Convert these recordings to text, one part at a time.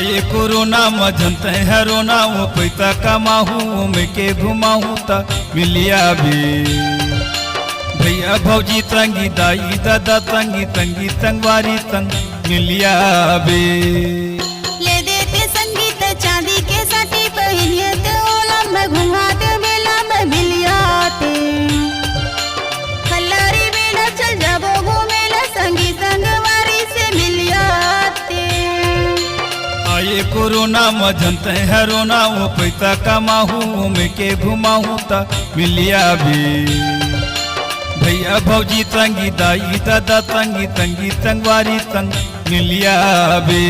आए कोरोना मजंत है रोना वो पैसा कमाहूँ मैं के घुमाहूँ ता मिलिया भी भैया भौजी तंगी दाई दादा तंगी तंगी तंगवारी तंग मिलिया भी ले देते संगीत चांदी के साथी पहनिए ते ओला में घुमाते मेला में मिलियाते खल्लारी में न चल जाबो घूमेला संगी संगवारी से मिलियाते आए कोरोना मजंत है रोना वो पैसा कमाहूँ मैं के घुमाहूँ ता मिलिया भी भैया भौजी तंगी दाई दादा तंगी तंगी तंगवारी तंग मिलिया भी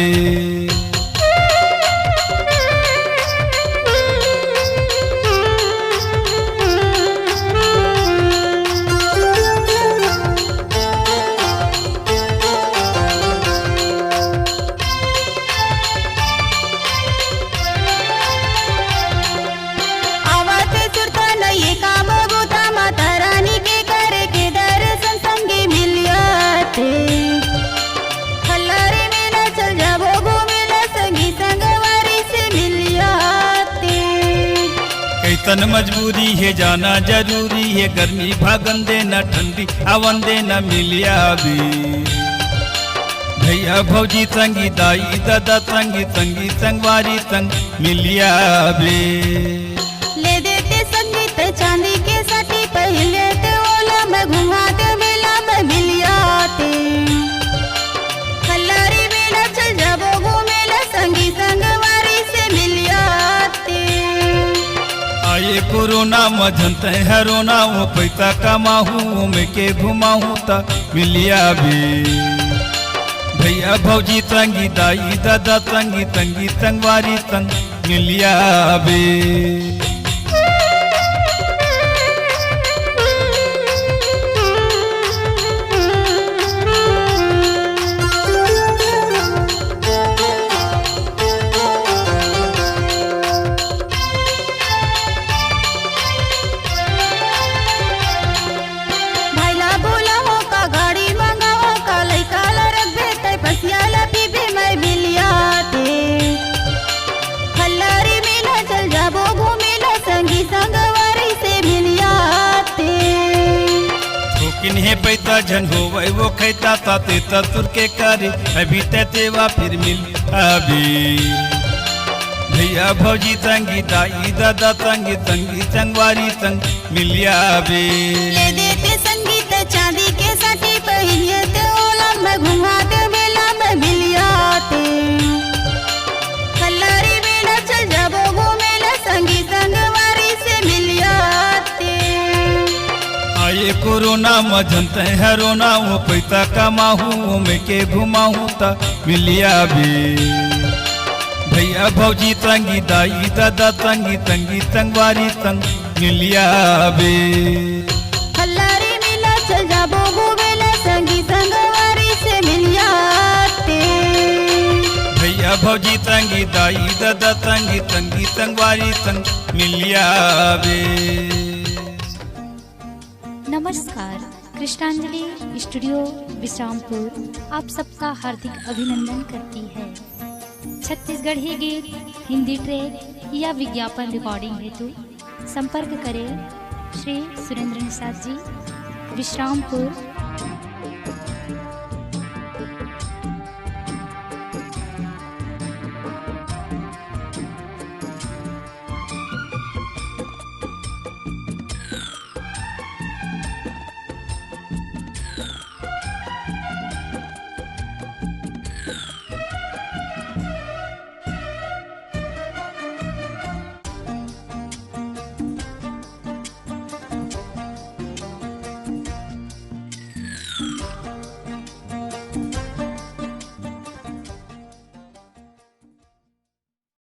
तन मजबूरी है जाना जरूरी है गर्मी भागन देना ठंडी आवन देना मिलिया भी भैया भौजी तंगी दाई दादा तंगी तंगी तंगवारी तंग मिलिया भी ले देते संगीत चांदी के साथी पहले ते ओला में घुमाते मेला में मिलियाते खल्लारी में न चल जाबो घूमेला संगी संगवारी से मिलियाते आए कोरोना मजंत है रोना वो पैसा कमाहूँ मैं के घुमाहूँ ता मिलिया भी भैया भौजी तंगी दाई दादा तंगी तंगी तंगवारी तंग मिलिया भी किन्हें पैसा झन हो वो खैता ताते तुर के करे अभी तेवा फिर मिल अभी भैया भौजी तंगी दाई दादा तंगी तंगी तंगवारी तंग मिलिया भी ले देते संगीत चांदी के साथी पहनिए ते ओला में घुमाते मेला में मिलियाते खल्लारी में न चल जाबो घूमेला संगी संगवारी से मिलियाते आए कोरोना मजंत है रोना वो पैसा कमाहूँ मैं के घुमाहूँ ता मिलिया भी भैया भौजी तंगी दाई दादा तंगी तंगी तंगवारी तंग मिलिया भी खल्लारी में न चल जाबो घूमेला संगी संगवारी से मिलियाते भैया भौजी तंगी दाई दादा तंगी तंगी तंगवारी तंग मिलिया भी। नमस्कार, कृष्णांजलि स्टूडियो विश्रामपुर आप सबका हार्दिक अभिनंदन करती है। छत्तीसगढ़ी गीत, हिंदी ट्रैक या विज्ञापन रिकॉर्डिंग हेतु संपर्क करें श्री सुरेंद्र निषाद जी, विश्रामपुर,